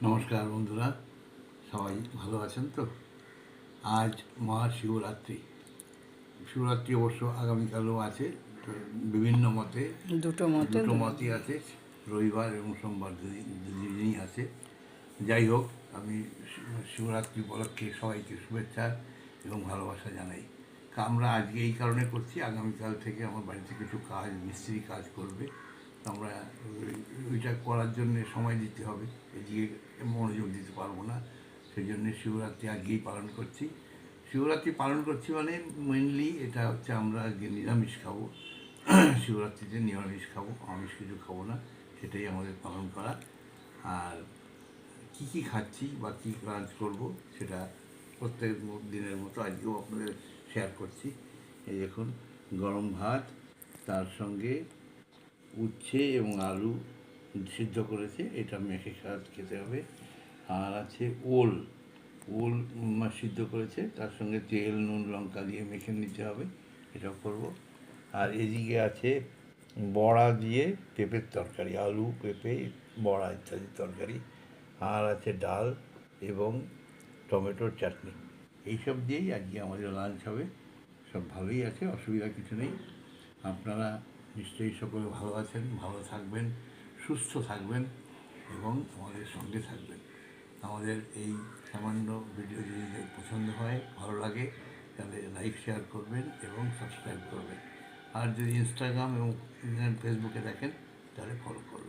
নমস্কার বন্ধুরা, সবাই ভালো আছেন তো? আজ মহাশিবরাত্রি। শিবরাত্রি অবশ্য আগামীকালও আছে। তো বিভিন্ন মতে দুটো মতই আছে, রবিবার এবং সোমবার দুদিনই আছে। যাই হোক, আমি শিবরাত্রি উপলক্ষে সবাইকে শুভেচ্ছা এবং ভালোবাসা জানাই। আমরা আজকে এই কারণে করছি, আগামীকাল থেকে আমার বাড়িতে কিছু কাজ, মিস্ত্রি কাজ করবে। আমরা ওইটা করার জন্য সময় দিতে হবে, এদিকে মনোযোগ দিতে পারবো না। সেই জন্যে শিবরাত্রি আজকেই পালন করছি। শিবরাত্রি পালন করছি মানে মেনলি এটা হচ্ছে আমরা আজকে নিরামিষ খাবো। শিবরাত্রিতে নিরামিষ খাবো, আমিষ কিছু খাবো না, সেটাই আমাদের পালন করা। আর কী কী খাচ্ছি বা কী কাজ করবো সেটা প্রত্যেক দিনের মতো আজকেও আপনাদের শেয়ার করছি। এই দেখুন, গরম ভাত, তার সঙ্গে উচ্ছে এবং আলু সিদ্ধ করেছে, এটা মেখে খেতে হবে। আর আছে ওল, ওল সিদ্ধ করেছে, তার সঙ্গে তেল নুন লঙ্কা দিয়ে মেখে নিতে হবে, এটাও করব। আর এদিকে আছে বড়া দিয়ে পেঁপের তরকারি, আলু পেঁপে বড়া ইত্যাদি তরকারি। আর আছে ডাল এবং টমেটোর চাটনি। এইসব দিয়েই আজকে আমাদের লাঞ্চ হবে। সব ভালোই আছে, অসুবিধা কিছু নেই। আপনারা নিশ্চয়ই সকলে ভালো আছেন, ভালো থাকবেন, সুস্থ থাকবেন এবং আমাদের সঙ্গে থাকবেন। আমাদের এই সামান্য ভিডিও যদি পছন্দ হয়, ভালো লাগে, তাহলে লাইক শেয়ার করবেন এবং সাবস্ক্রাইব করবেন। আর যদি ইনস্টাগ্রাম এবং ফেসবুকে দেখেন, তাহলে ফলো করবেন।